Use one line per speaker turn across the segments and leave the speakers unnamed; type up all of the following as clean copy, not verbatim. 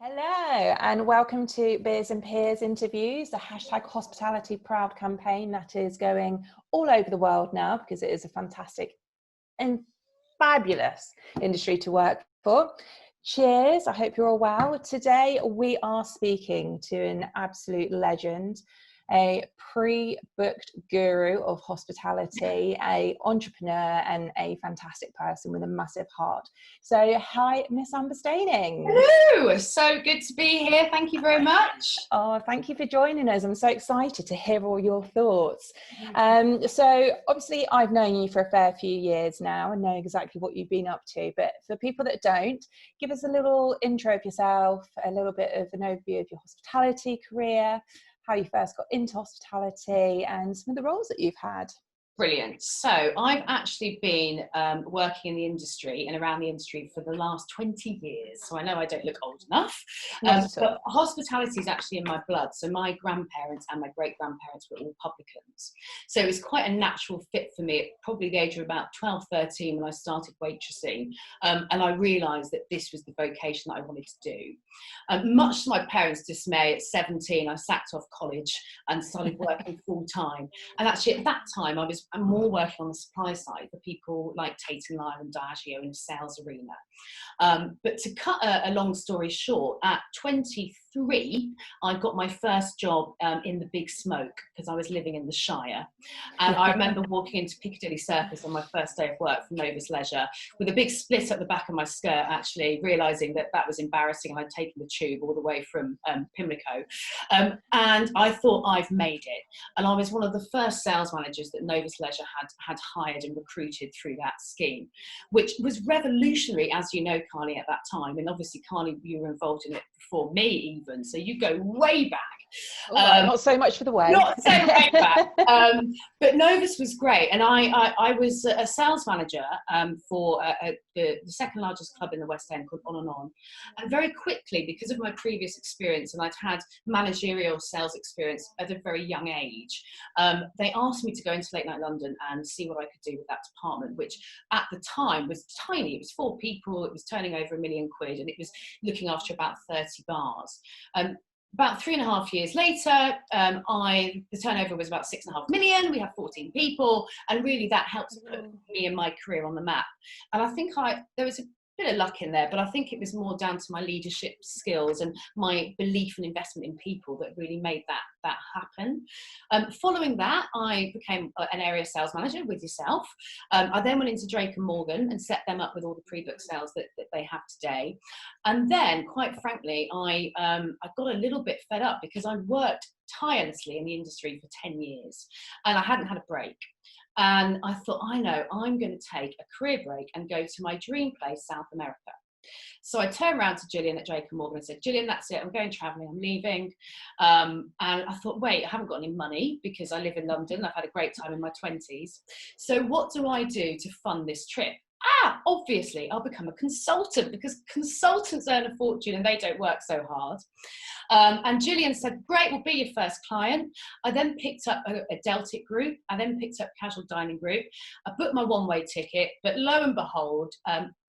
Hello and welcome to Beers and Peers interviews, the hashtag Hospitality Proud campaign that is going all over the world now because it is a fantastic and fabulous industry to work for. Cheers, I hope you're all well. Today we are speaking to an absolute legend, a pre-booked guru of hospitality, a entrepreneur and a fantastic person with a massive heart. So hi, Miss Amber Staynings.
Hello, so good to be here. Thank you very much.
Oh, thank you for joining us. I'm so excited to hear all your thoughts. So obviously I've known you for a fair few years now and know exactly what you've been up to, but for people that don't, give us a little intro of yourself, a little bit of an overview of your hospitality career, how you first got into hospitality and some of the roles that you've had.
Brilliant. So I've actually been working in the industry and around the industry for the last 20 years. So I know I don't look old enough, but hospitality is actually in my blood. So my grandparents and my great-grandparents were all publicans. So it was quite a natural fit for me at probably the age of about 12, 13 when I started waitressing. And I realised that this was the vocation that I wanted to do. Much to my parents' dismay, at 17, I sacked off college and started working full-time. And actually at that time, I'm more working on the supply side for people like Tate & Lyle and Diageo in the sales arena. But to cut a long story short, at 23, I got my first job in the Big Smoke because I was living in the Shire. And I remember walking into Piccadilly Circus on my first day of work from Novus Leisure with a big split at the back of my skirt, actually realising that that was embarrassing and I'd taken the tube all the way from Pimlico. And I thought, I've made it. And I was one of the first sales managers that Novus Leisure had hired and recruited through that scheme, which was revolutionary, as you know, Carly, at that time. And obviously, Carly, you were involved in it before me even, so you go way back.
Not so much for the way.
Not so way back. But Novus was great. And I was a sales manager for the second largest club in the West End called On and On. And very quickly, because of my previous experience, and I'd had managerial sales experience at a very young age, they asked me to go into late night London and see what I could do with that department, which at the time was tiny. It was 4 people, it was turning over £1 million, and it was looking after about 30 bars. About 3.5 years later, the turnover was about 6.5 million. We had 14 people, and really that helped put me and my career on the map. And I think there was a bit of luck in there, but I think it was more down to my leadership skills and my belief and investment in people that really made that happen. Following that, I became an area sales manager with yourself. I then went into Drake & Morgan and set them up with all the pre-book sales that they have today. And then, quite frankly, I got a little bit fed up because I'd worked tirelessly in the industry for 10 years and I hadn't had a break. And I thought, I know, I'm going to take a career break and go to my dream place, South America. So I turned around to Gillian at Drake & Morgan and said, Gillian, that's it, I'm going travelling, I'm leaving. And I thought, wait, I haven't got any money because I live in London, I've had a great time in my 20s. So what do I do to fund this trip? Obviously, I'll become a consultant because consultants earn a fortune and they don't work so hard. And Gillian said, great, we'll be your first client. I then picked up a Deltic group. I then picked up a casual dining group. I booked my one-way ticket, but lo and behold,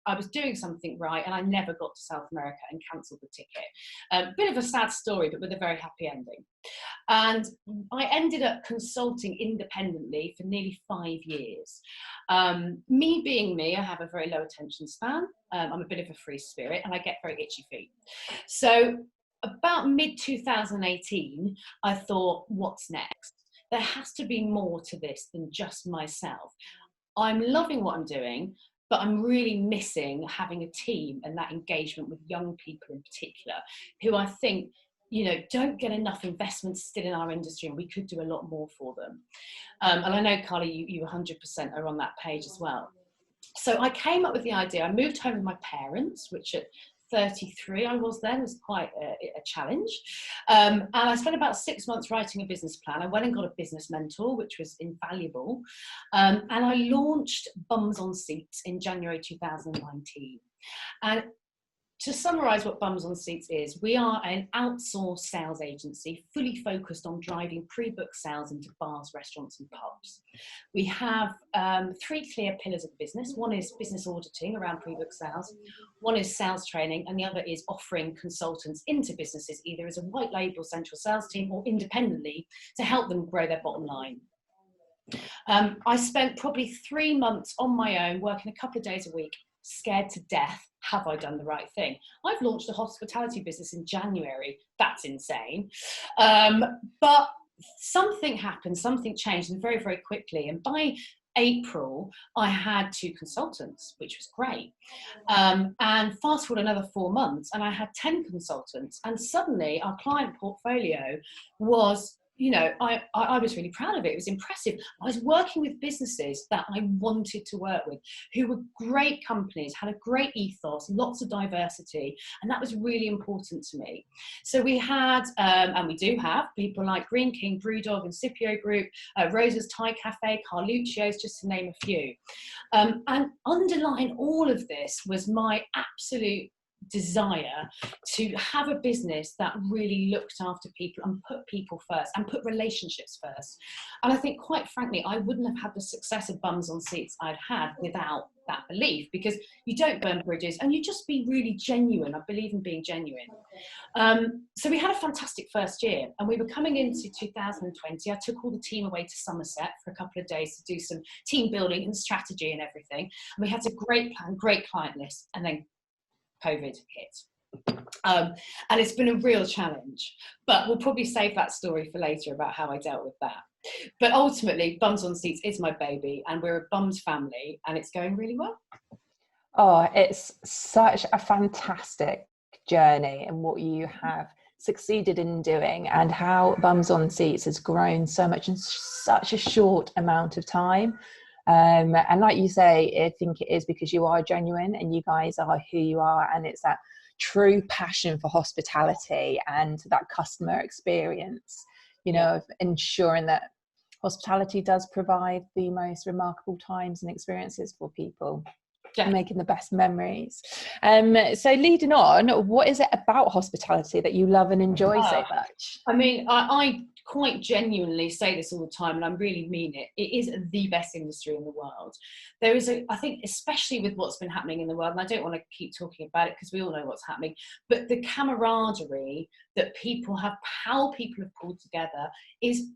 I was doing something right and I never got to South America and cancelled the ticket. Bit of a sad story, but with a very happy ending. And I ended up consulting independently for nearly 5 years. Me being me, I have a very low attention span. I'm a bit of a free spirit and I get very itchy feet. So about mid-2018, I thought, what's next? There has to be more to this than just myself. I'm loving what I'm doing, but I'm really missing having a team and that engagement with young people in particular, who I think, don't get enough investment still in our industry, and we could do a lot more for them. And I know, Carly, you 100% are on that page as well. So I came up with the idea. I moved home with my parents, which at 33 I was then, was quite a challenge. And I spent about 6 months writing a business plan. I went and got a business mentor, which was invaluable. And I launched Bums on Seats in January 2019. And to summarise what Bums on Seats is, we are an outsourced sales agency fully focused on driving pre-booked sales into bars, restaurants and pubs. We have 3 clear pillars of the business. One is business auditing around pre-booked sales, one is sales training, and the other is offering consultants into businesses, either as a white label central sales team or independently, to help them grow their bottom line. I spent probably 3 months on my own, working a couple of days a week, scared to death. Have I done the right thing? I've launched a hospitality business in January. That's insane. But something happened, something changed, and very, very quickly. And by April, I had 2 consultants, which was great. And fast forward another 4 months, and I had 10 consultants. And suddenly our client portfolio was, you know, I was really proud of it. It was impressive. I was working with businesses that I wanted to work with, who were great companies, had a great ethos, lots of diversity, and that was really important to me. So we had, and we do have, people like Green King, Brewdog and Scipio Group, Rosa's Thai Cafe, Carluccio's, just to name a few. And underlying all of this was my absolute desire to have a business that really looked after people and put people first and put relationships first. And I think, quite frankly, I wouldn't have had the success of Bums on Seats I'd had without that belief, because you don't burn bridges and you just be really genuine. I believe in being genuine. So we had a fantastic first year, and we were coming into 2020. I took all the team away to Somerset for a couple of days to do some team building and strategy and everything. And we had a great plan, great client list, and then COVID hit. And it's been a real challenge, but we'll probably save that story for later about how I dealt with that. But ultimately, Bums on Seats is my baby, and we're a bums family, and it's going really well.
Oh, it's such a fantastic journey and what you have succeeded in doing, and how Bums on Seats has grown so much in such a short amount of time. And like you say, I think it is because you are genuine and you guys are who you are, and it's that true passion for hospitality and that customer experience, you know, of ensuring that hospitality does provide the most remarkable times and experiences for people. Yeah. Making the best memories. So leading on, what is it about hospitality that you love and enjoy so much?
I mean, I quite genuinely say this all the time, and I really mean it. It is the best industry in the world. There is I think, especially with what's been happening in the world, and I don't want to keep talking about it because we all know what's happening, but the camaraderie that people have, how people have pulled together, is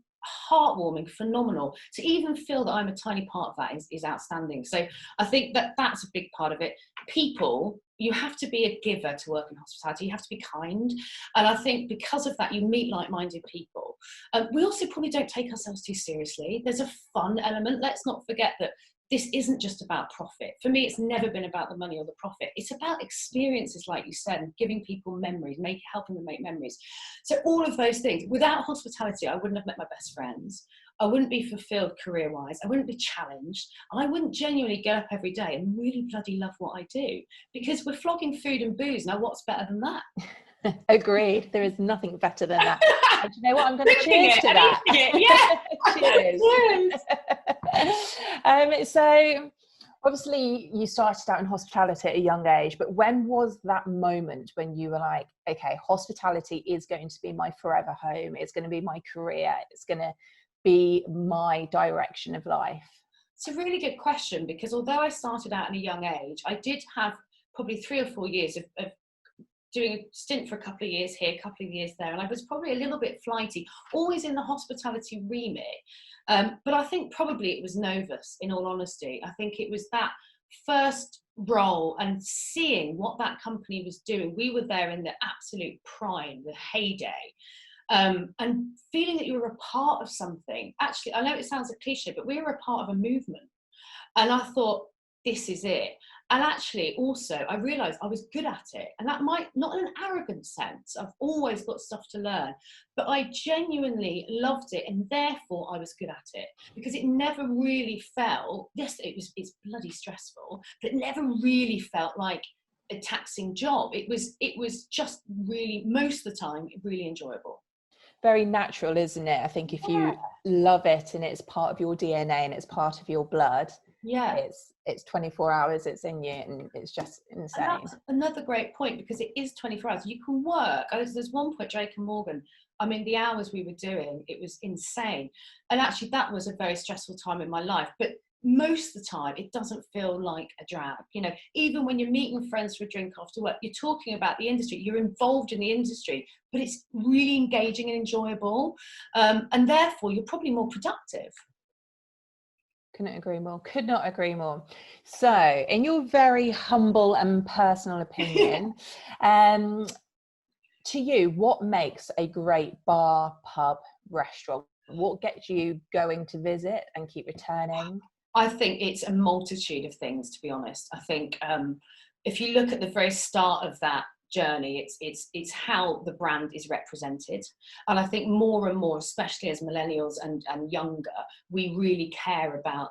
heartwarming, phenomenal. To even feel that I'm a tiny part of that is outstanding. So I think that that's a big part of it. People, you have to be a giver to work in hospitality. You have to be kind, and I think because of that you meet like-minded people. We also probably don't take ourselves too seriously. There's a fun element. Let's not forget that this isn't just about profit. For me, it's never been about the money or the profit. It's about experiences, like you said, and giving people memories, helping them make memories. So all of those things. Without hospitality, I wouldn't have met my best friends. I wouldn't be fulfilled career-wise. I wouldn't be challenged. I wouldn't genuinely get up every day and really bloody love what I do, because we're flogging food and booze. Now, what's better than that?
Agreed. There is nothing better than that. And you know what? I'm going to cheers to that.
Yeah.
Cheers. So obviously you started out in hospitality at a young age, but when was that moment when you were like, okay, hospitality is going to be my forever home. It's going to be my career. It's going to be my direction of life?
It's a really good question, because although I started out at a young age, I did have probably 3 or 4 years of doing a stint for a couple of years here, a couple of years there, and I was probably a little bit flighty, always in the hospitality remit. But I think probably it was Novus, in all honesty. I think it was that first role and seeing what that company was doing. We were there in the absolute prime, the heyday. And feeling that you were a part of something. Actually, I know it sounds a cliche, but we were a part of a movement. And I thought, this is it. And actually, also, I realised I was good at it. And that might, not in an arrogant sense, I've always got stuff to learn, but I genuinely loved it, and therefore I was good at it. Because it never really felt, yes, it's bloody stressful, but it never really felt like a taxing job. It was just really, most of the time, really enjoyable.
Very natural, isn't it? I think if you love it and it's part of your DNA and it's part of your blood,
Yeah.
It's 24 hours, it's in you, and it's just insane.
And that's another great point, because it is 24 hours. You can work. There's one point, Jake and Morgan, I mean, the hours we were doing, it was insane. And actually, that was a very stressful time in my life. But most of the time, it doesn't feel like a drag. You know, even when you're meeting friends for a drink after work, you're talking about the industry, you're involved in the industry, but it's really engaging and enjoyable. And therefore, you're probably more productive.
Couldn't agree more. Could not agree more. So, in your very humble and personal opinion, to you, what makes a great bar, pub, restaurant? What gets you going to visit and keep returning?
I think it's a multitude of things, to be honest. I think if you look at the very start of that journey, it's how the brand is represented. And I think more and more, especially as millennials and younger, we really care about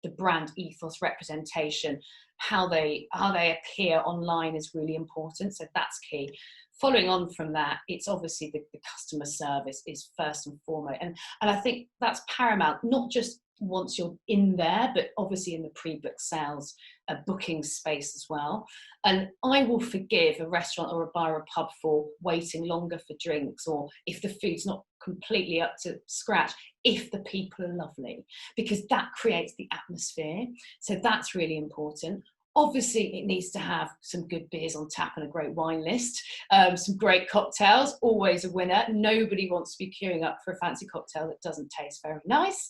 the brand ethos, representation, how they appear online is really important. So that's key. Following on from that, it's obviously the customer service is first and foremost. And I think that's paramount, not just once you're in there, but obviously in the pre-book sales, booking space as well. And I will forgive a restaurant or a bar or a pub for waiting longer for drinks, or if the food's not completely up to scratch, if the people are lovely, because that creates the atmosphere. So that's really important. Obviously, it needs to have some good beers on tap and a great wine list, some great cocktails, always a winner. Nobody wants to be queuing up for a fancy cocktail that doesn't taste very nice.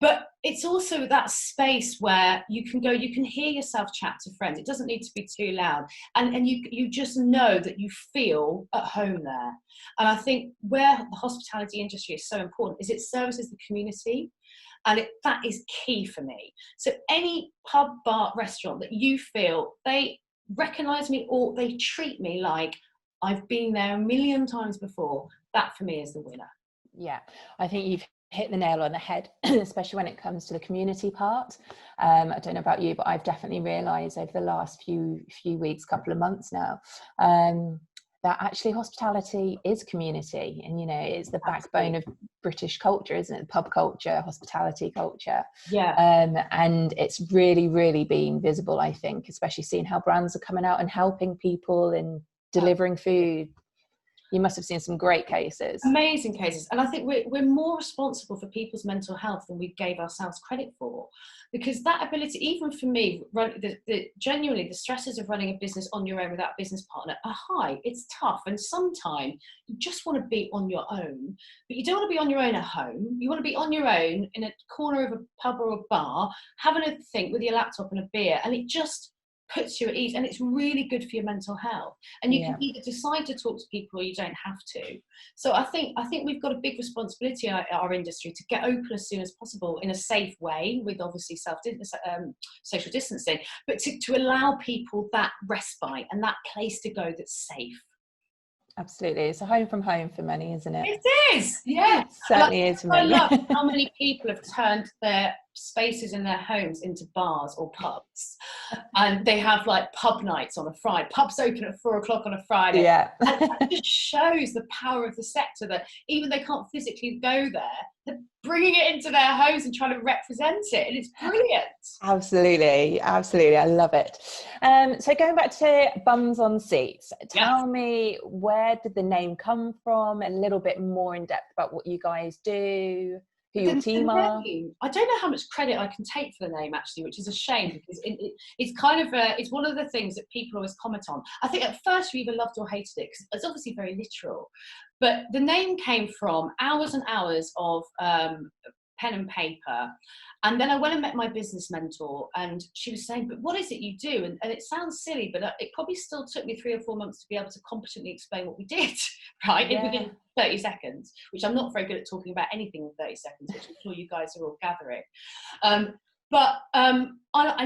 But it's also that space where you can go, you can hear yourself chat to friends. It doesn't need to be too loud. And you just know that you feel at home there. And I think where the hospitality industry is so important is it services the community. And that is key for me. So any pub, bar, restaurant that you feel they recognise me or they treat me like I've been there a million times before, that for me is the winner.
Yeah, I think you've hit the nail on the head, especially when it comes to the community part. I don't know about you, but I've definitely realised over the last few weeks, couple of months now, that actually hospitality is community, and you know, it's the backbone of British culture, isn't it? Pub culture, hospitality culture.
Yeah.
And it's really been visible, I think, especially seeing how brands are coming out and helping people and delivering food. You must have seen some great cases.
Amazing cases. And I think we're more responsible for people's mental health than we gave ourselves credit for. Because that ability, even for me, genuinely, the stresses of running a business on your own without a business partner are high. It's tough. And sometimes you just want to be on your own. But you don't want to be on your own at home. You want to be on your own in a corner of a pub or a bar, having a think with your laptop and a beer. And it just puts you at ease, and it's really good for your mental health. And you can either decide to talk to people or you don't have to. So I think we've got a big responsibility in our industry to get open as soon as possible in a safe way, with obviously social distancing, but to allow people that respite and that place to go that's safe.
Absolutely. It's a home from home for many, isn't it?
It is, yeah.
It certainly is for me.
I love how many people have turned their spaces in their homes into bars or pubs, and they have like pub nights on a Friday. Pubs open at 4:00 on a Friday.
Yeah.
And that just shows the power of the sector, that even they can't physically go there, they're bringing it into their homes and trying to represent it, and it's brilliant.
Absolutely. I love it. So going back to Bums on Seats, tell me, where did the name come from? A little bit more in depth about what you guys do, who your team are.
I don't know how much credit I can take for the name, actually, which is a shame, because it's kind of it's one of the things that people always comment on. I think at first you either loved or hated it, because it's obviously very literal. But the name came from hours and hours of pen and paper. And then I went and met my business mentor, and she was saying, but what is it you do? And it sounds silly, but it probably still took me 3 or 4 months to be able to competently explain what we did, right?
Yeah.
Within 30 seconds, which I'm not very good at talking about anything in 30 seconds, which I'm sure you guys are all gathering. And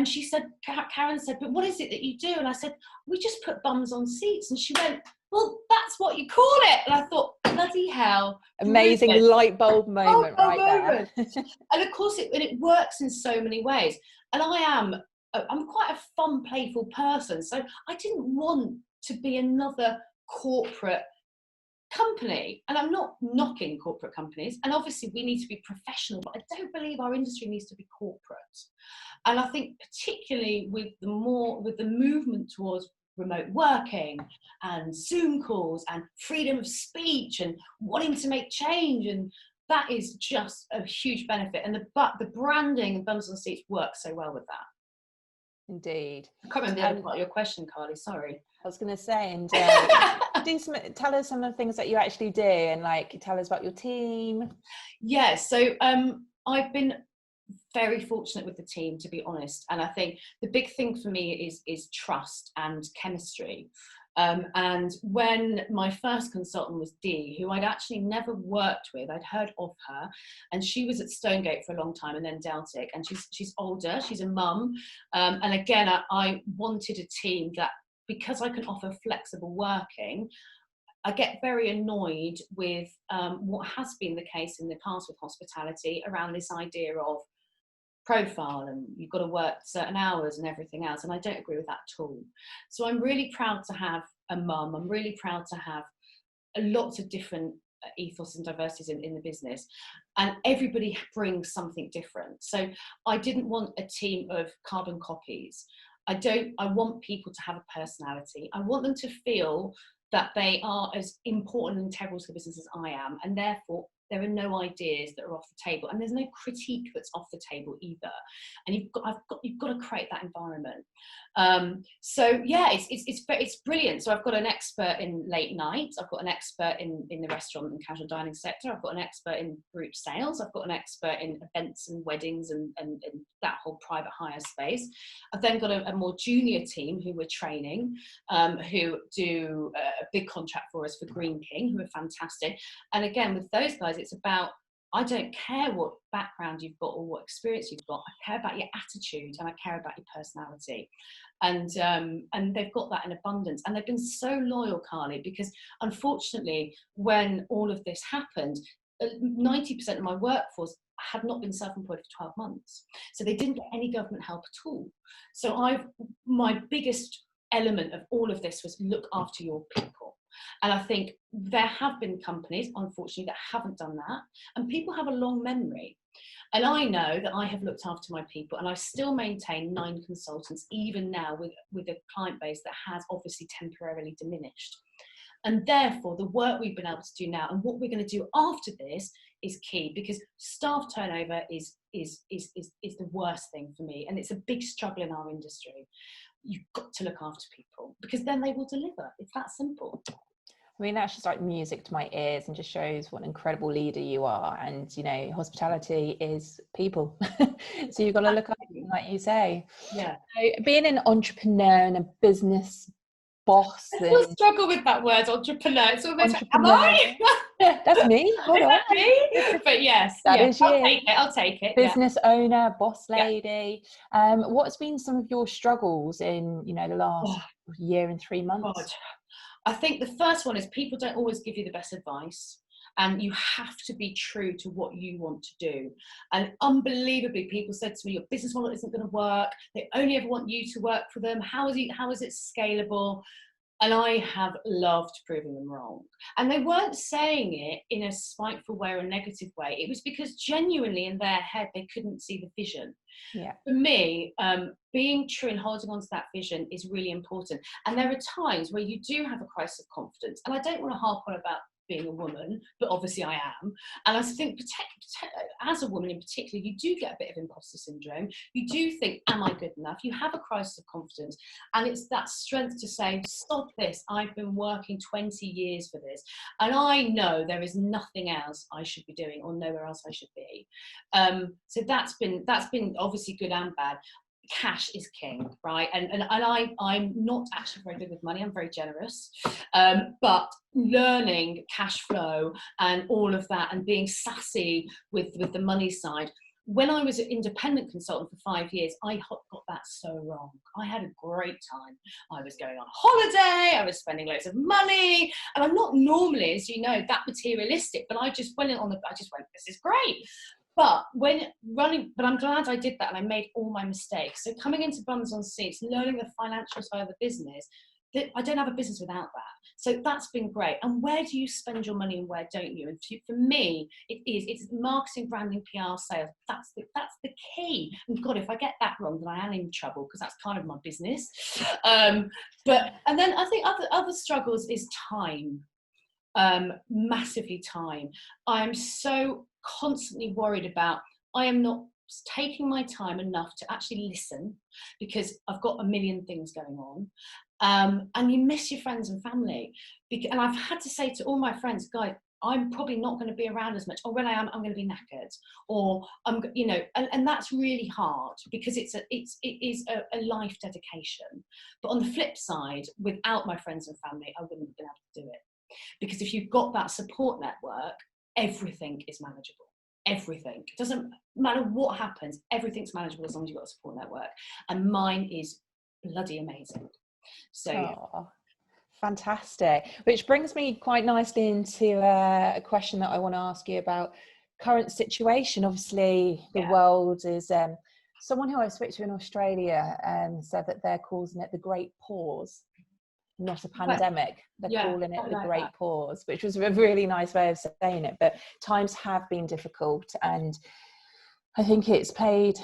she said, Karen said, but what is it that you do? And I said, we just put bums on seats. And she went, well, that's what you call it. And I thought, bloody hell.
Amazing brilliant. Light bulb moment there.
And of course, it works in so many ways. And I'm quite a fun, playful person. So I didn't want to be another corporate company, and I'm not knocking corporate companies, and obviously we need to be professional, but I don't believe our industry needs to be corporate. And I think particularly with the movement towards remote working and Zoom calls and freedom of speech and wanting to make change, and that is just a huge benefit. And the branding and bums on seats works so well with that.
Indeed.
I can't remember the other part of your question, Carly, sorry.
I was going to say, and tell us some of the things that you actually do, and like tell us about your team.
Yeah, so I've been very fortunate with the team, to be honest, and I think the big thing for me is trust and chemistry. And when my first consultant was Dee, who I'd actually never worked with, I'd heard of her, and she was at Stonegate for a long time and then Deltic, and she's older, she's a mum, and again I wanted a team that, because I can offer flexible working, I get very annoyed with what has been the case in the past with hospitality around this idea of profile and you've got to work certain hours and everything else, and I don't agree with that at all. So I'm really proud to have a mum. I'm really proud to have lots of different ethos and diversities in the business, and everybody brings something different. So I didn't want a team of carbon copies. I want people to have a personality. I want them to feel that they are as important and integral to the business as I am, and therefore there are no ideas that are off the table, and there's no critique that's off the table either. And you've got to create that environment. So yeah, it's brilliant. So I've got an expert in late night. I've got an expert in the restaurant and casual dining sector. I've got an expert in group sales. I've got an expert in events and weddings and that whole private hire space. I've then got a more junior team who we're training, who do a big contract for us for Green King, who are fantastic. And again, with those guys, it's about, I don't care what background you've got or what experience you've got. I care about your attitude and I care about your personality. And they've got that in abundance. And they've been so loyal, Carly, because unfortunately, when all of this happened, 90% of my workforce had not been self-employed for 12 months. So they didn't get any government help at all. So my biggest element of all of this was look after your people. And I think there have been companies, unfortunately, that haven't done that. And people have a long memory. And I know that I have looked after my people, and I still maintain 9 consultants, even now with a client base that has obviously temporarily diminished. And therefore, the work we've been able to do now and what we're going to do after this is key, because staff turnover is the worst thing for me. And it's a big struggle in our industry. You've got to look after people, because then they will deliver. It's that simple.
I mean, that's just like music to my ears and just shows what an incredible leader you are. And, you know, hospitality is people. So you've got to look after them, like you say.
Yeah.
So being an entrepreneur and a business boss.
I still struggle with that word, entrepreneur. It's almost like, am I?
That's me. Hold on.
That's me? But yes,
that is you.
I'll take it.
Business owner, boss lady. Yeah. What's been some of your struggles in, you know, the last year and 3 months?
God. I think the first one is people don't always give you the best advice, and you have to be true to what you want to do. And unbelievably, people said to me, your business model isn't going to work. They only ever want you to work for them. How is it scalable? And I have loved proving them wrong. And they weren't saying it in a spiteful way or a negative way. It was because genuinely in their head, they couldn't see the vision.
Yeah.
For me, being true and holding on to that vision is really important. And there are times where you do have a crisis of confidence. And I don't want to harp on about being a woman, but obviously I am. And I think as a woman in particular, you do get a bit of imposter syndrome. You do think, am I good enough? You have a crisis of confidence. And it's that strength to say, stop this. I've been working 20 years for this. And I know there is nothing else I should be doing or nowhere else I should be. So that's been obviously good and bad. Cash is king, right? And I'm not actually very good with money. I'm very generous, but learning cash flow and all of that, and being sassy with the money side. When I was an independent consultant for 5 years, I got that so wrong. I had a great time. I was going on holiday. I was spending loads of money, and I'm not normally, as you know, that materialistic. But I just went, this is great. But I'm glad I did that, and I made all my mistakes. So coming into bums on seats, learning the financial side of the business, I don't have a business without that. So that's been great. And where do you spend your money and where don't you? And for me, it's marketing, branding, PR, sales. That's the key. And God, if I get that wrong, then I am in trouble, because that's kind of my business. And then I think other struggles is time. Massively time. I'm so constantly worried about, I am not taking my time enough to actually listen, because I've got a million things going on. And you miss your friends and family. And I've had to say to all my friends, guys, I'm probably not going to be around as much, or when I am, I'm going to be knackered, or and that's really hard, because it is a life dedication. But on the flip side, without my friends and family, I wouldn't have been able to do it. Because if you've got that support network, everything is manageable. Everything. It doesn't matter what happens, everything's manageable as long as you've got a support network. And mine is bloody amazing. So
fantastic. Which brings me quite nicely into a question that I want to ask you about current situation. Obviously, the world is someone who I spoke to in Australia said that they're calling it the Great Pause. Not a pandemic, they're calling it the Great Pause, which was a really nice way of saying it. But times have been difficult, and I think it's played,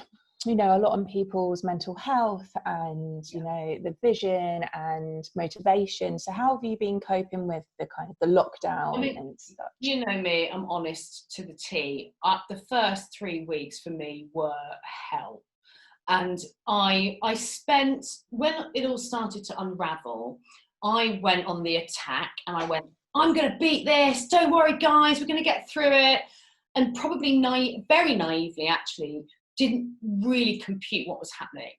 a lot on people's mental health and the vision and motivation. So how have you been coping with the kind of the lockdown and stuff?
You know me, I'm honest to the T. The first 3 weeks for me were hell. And I spent, when it all started to unravel, I went on the attack, and I went, I'm going to beat this. Don't worry, guys, we're going to get through it. And probably very naively, actually, didn't really compute what was happening.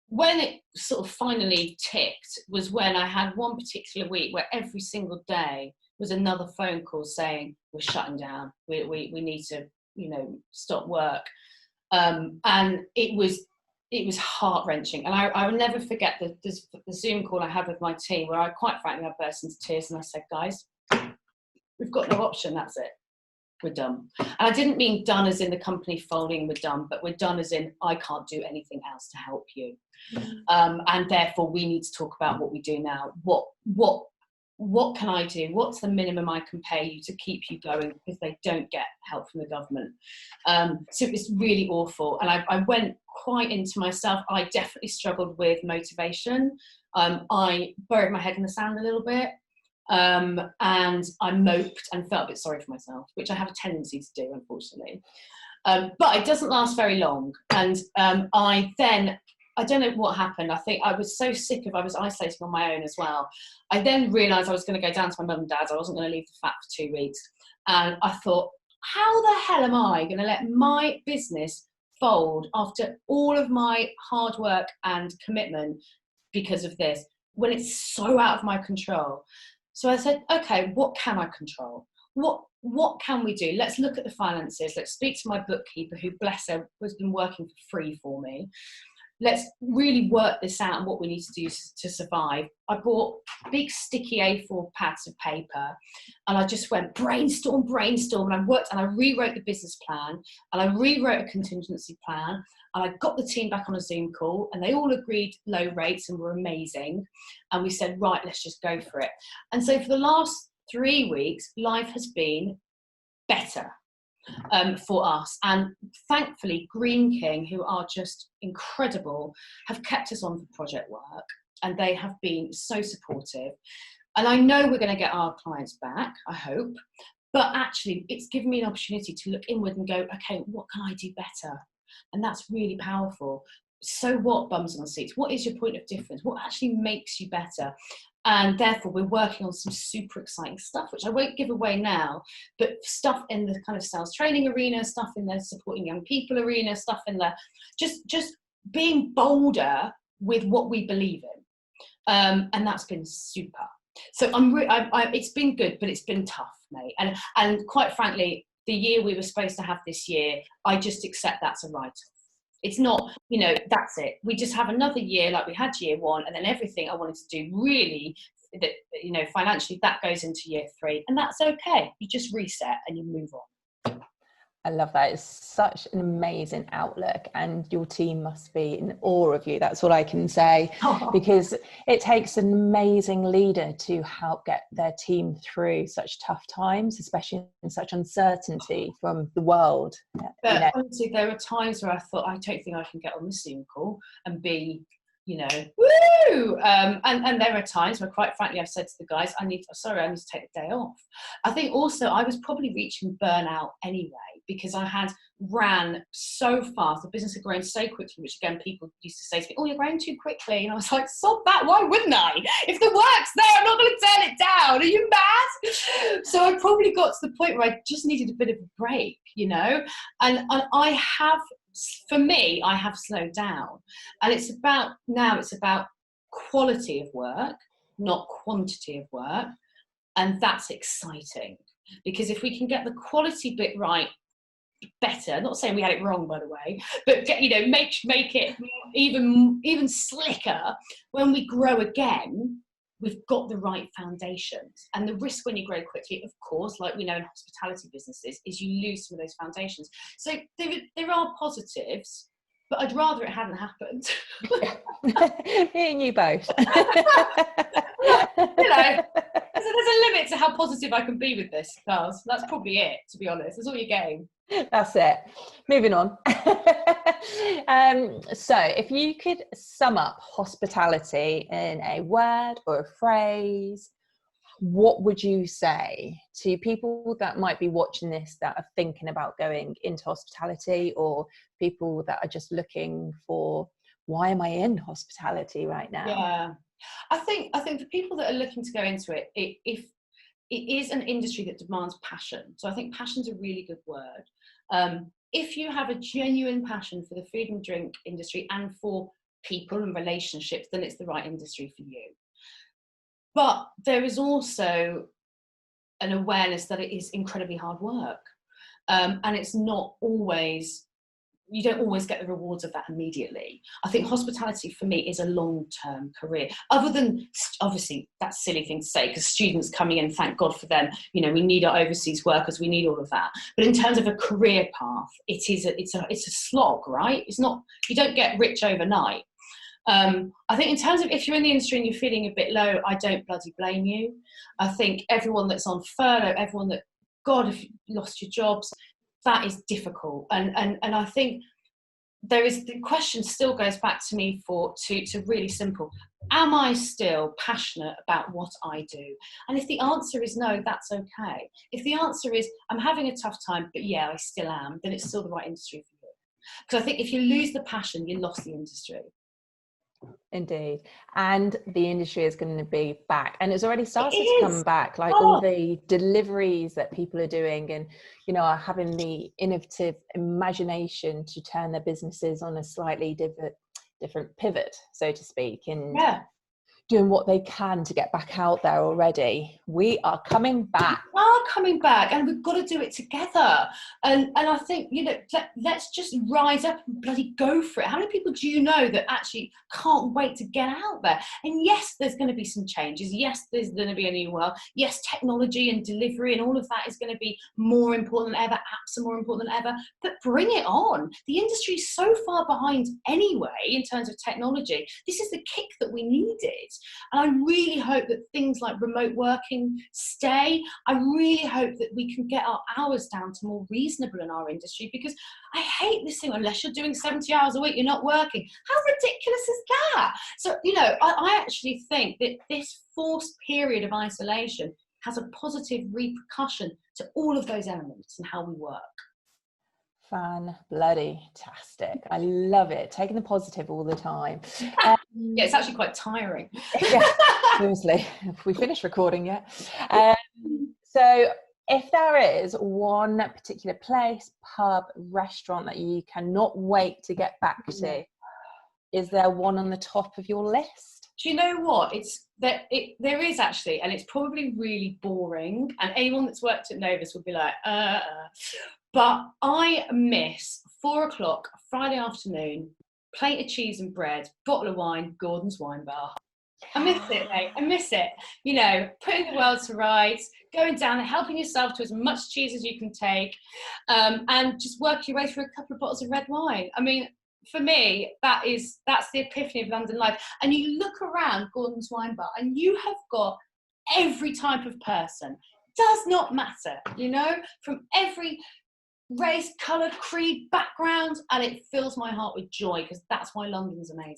When it sort of finally ticked was when I had one particular week where every single day was another phone call saying, we're shutting down. We need to, stop work. And it was heart-wrenching. And I will never forget the Zoom call I had with my team, where I quite frankly I burst into tears, and I said, guys, we've got no option, that's it. We're done. And I didn't mean done as in the company folding, we're done, but we're done as in I can't do anything else to help you. And therefore we need to talk about what we do now. What can I do? What's the minimum I can pay you to keep you going, because they don't get help from the government? So it was really awful. And I went quite into myself. I definitely struggled with motivation. I buried my head in the sand a little bit. And I moped and felt a bit sorry for myself, which I have a tendency to do, unfortunately. But it doesn't last very long. And I don't know what happened. I think I was so sick I was isolating on my own as well. I then realised I was going to go down to my mum and dad's. I wasn't going to leave the flat for 2 weeks. And I thought, how the hell am I going to let my business fold after all of my hard work and commitment because of this, when it's so out of my control? So I said, okay, what can I control? What can we do? Let's look at the finances. Let's speak to my bookkeeper, who, bless her, has been working for free for me. Let's really work this out and what we need to do to survive. I bought big sticky A4 pads of paper, and I just went brainstorm, and I worked and I rewrote the business plan, and I rewrote a contingency plan, and I got the team back on a Zoom call, and they all agreed low rates and were amazing. And we said, right, let's just go for it. And so for the last 3 weeks, life has been better. For us, and thankfully Green King, who are just incredible, have kept us on for project work, and they have been so supportive. And I know we're going to get our clients back, I hope, but actually it's given me an opportunity to look inward and go, okay, what can I do better? And that's really powerful. So what, bums on seats? What is your point of difference? What actually makes you better? And therefore we're working on some super exciting stuff, which I won't give away now, but stuff in the kind of sales training arena, stuff in the supporting young people arena, stuff in the just being bolder with what we believe in. And that's been super. So it's been good, but it's been tough, mate. And quite frankly, the year we were supposed to have this year, I just accept that's a write-off. It's not, that's it. We just have another year like we had year one, and then everything I wanted to do really, that financially, that goes into year 3, and that's okay. You just reset and you move on.
I love that. It's such an amazing outlook, and your team must be in awe of you. That's all I can say, because it takes an amazing leader to help get their team through such tough times, especially in such uncertainty from the world.
But honestly, there are times where I thought, I don't think I can get on this Zoom call and be, woo! And there are times where, quite frankly, I've said to the guys, I need to take a day off. I think also I was probably reaching burnout anyway, because I had ran so fast. The business had grown so quickly, which again, people used to say to me, oh, you're growing too quickly. And I was like, sod that, why wouldn't I? If the work's there, I'm not going to turn it down. Are you mad? So I probably got to the point where I just needed a bit of a break, and I have, for me, I have slowed down. And it's about quality of work, not quantity of work. And that's exciting, because if we can get the quality bit right better, not saying we had it wrong, by the way, but make it even slicker, when we grow again, we've got the right foundations. And the risk when you grow quickly, of course, like we know in hospitality businesses, is you lose some of those foundations. So there are positives, but I'd rather it hadn't happened.
Me and you both.
There's a limit to how positive I can be with this, Carls. That's probably it, to be honest. That's all you're getting.
That's it. Moving on. So if you could sum up hospitality in a word or a phrase, what would you say to people that might be watching this, that are thinking about going into hospitality, or people that are just looking for, why am I in hospitality right now?
Yeah, I think for people that are looking to go into it, if it is an industry that demands passion. So I think passion's a really good word. If you have a genuine passion for the food and drink industry and for people and relationships, then it's the right industry for you. But there is also an awareness that it is incredibly hard work. And it's not always, you don't always get the rewards of that immediately. I think hospitality for me is a long-term career, other than, obviously, that's a silly thing to say, because students coming in, thank God for them, we need our overseas workers, we need all of that. But in terms of a career path, it's a slog, right? It's not, you don't get rich overnight. I think in terms of, if you're in the industry and you're feeling a bit low, I don't bloody blame you. I think everyone that's on furlough, everyone that, God, if you lost your jobs, that is difficult. And I think the question still goes back to me to really simple. Am I still passionate about what I do? And if the answer is no, that's okay. If the answer is, I'm having a tough time, but yeah, I still am, then it's still the right industry for you. Because I think if you lose the passion, you lost the industry.
Indeed. And the industry is going to be back, and it's already started to come back, like all the deliveries that people are doing, and are having the innovative imagination to turn their businesses on a slightly different pivot, so to speak, and doing what they can to get back out there already. We are coming back.
And we've got to do it together. And I think, let's just rise up and bloody go for it. How many people do you know that actually can't wait to get out there? And yes, there's going to be some changes. Yes, there's going to be a new world. Yes, technology and delivery and all of that is going to be more important than ever. Apps are more important than ever. But bring it on. The industry is so far behind anyway in terms of technology. This is the kick that we needed. And I really hope that things like remote working stay. I really hope that we can get our hours down to more reasonable in our industry, because I hate this thing, unless you're doing 70 hours a week, you're not working. How ridiculous is that? So, I actually think that this forced period of isolation has a positive repercussion to all of those elements and how we work.
Fan-bloody-tastic. I love it. Taking the positive all the time.
Yeah, it's actually quite tiring.
Yeah, seriously. If we finish recording yet. So if there is one particular place, pub, restaurant that you cannot wait to get back to, is there one on the top of your list?
Do you know what? There is actually, and it's probably really boring, and anyone that's worked at Novus would be like, but I miss 4:00 Friday afternoon, plate of cheese and bread, bottle of wine, Gordon's Wine Bar. I miss it, mate. I miss it. You know, putting the world to rights, going down and helping yourself to as much cheese as you can take, and just work your way through a couple of bottles of red wine. I mean, for me, that's the epiphany of London life. And you look around Gordon's Wine Bar, and you have got every type of person. Does not matter, you know, from every race, colour, creed, background, and it fills my heart with joy because that's why London's amazing.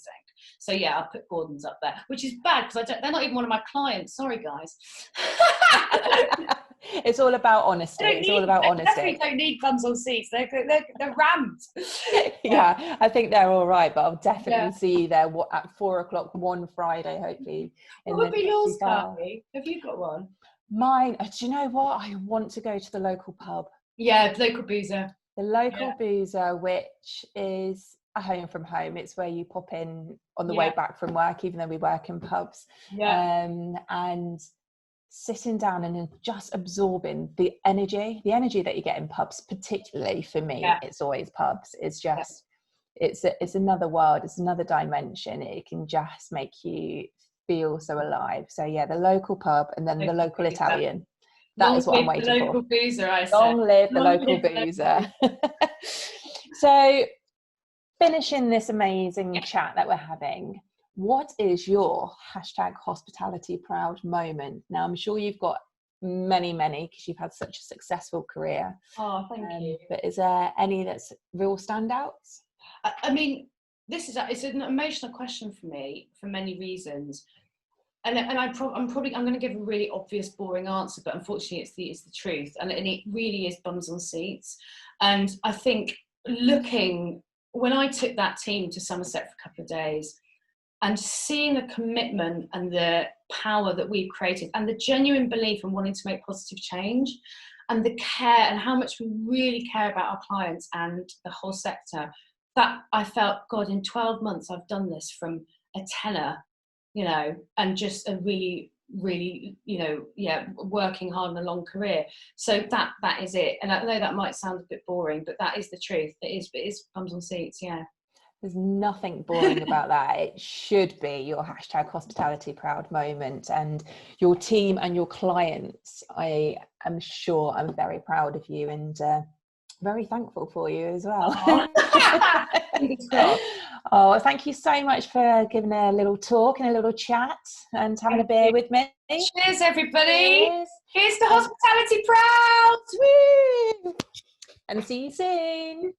So yeah, I'll put Gordon's up there, which is bad because they're not even one of my clients. Sorry, guys.
It's all about honesty. It's all about honesty.
They definitely don't need bums on seats. They're rammed.
Yeah, I think they're all right, but I'll definitely see you there at 4:00 one Friday, hopefully.
What would be yours, Carly? Have you got one?
Mine, do you know what? I want to go to the local pub.
Yeah, local boozer.
The local boozer, which is a home from home. It's where you pop in on the way back from work, even though we work in pubs. And sitting down and just absorbing the energy that you get in pubs, particularly for me, it's always pubs. It's just, it's another world. It's another dimension. It can just make you feel so alive. So yeah, the local pub and then the local Italian. That is what I'm waiting for.
Local boozer, I said.
Long live the local boozer. So, finishing this amazing chat that we're having, what is your #hospitality proud moment? Now, I'm sure you've got many because you've had such a successful career.
Oh, thank you.
But is there any that's real standouts?
I mean, it's an emotional question for me for many reasons. And I'm going to give a really obvious, boring answer, but unfortunately, it's the truth, and it really is bums on seats. And I think when I took that team to Somerset for a couple of days, and seeing the commitment and the power that we've created, and the genuine belief in wanting to make positive change, and the care and how much we really care about our clients and the whole sector, that I felt, God, in 12 months, I've done this from a tenner, you know, and just a really, you know, working hard in a long career. So that is it. And I know that might sound a bit boring, but that is the truth. It is bums on seats, yeah.
There's nothing boring about that. It should be your #hospitality proud moment, and your team and your clients. I am sure I'm very proud of you and very thankful for you as well. Oh, thank you so much for giving a little talk and a little chat and having a beer with me.
Cheers, everybody. Here's to hospitality proud.
Woo! And see you soon.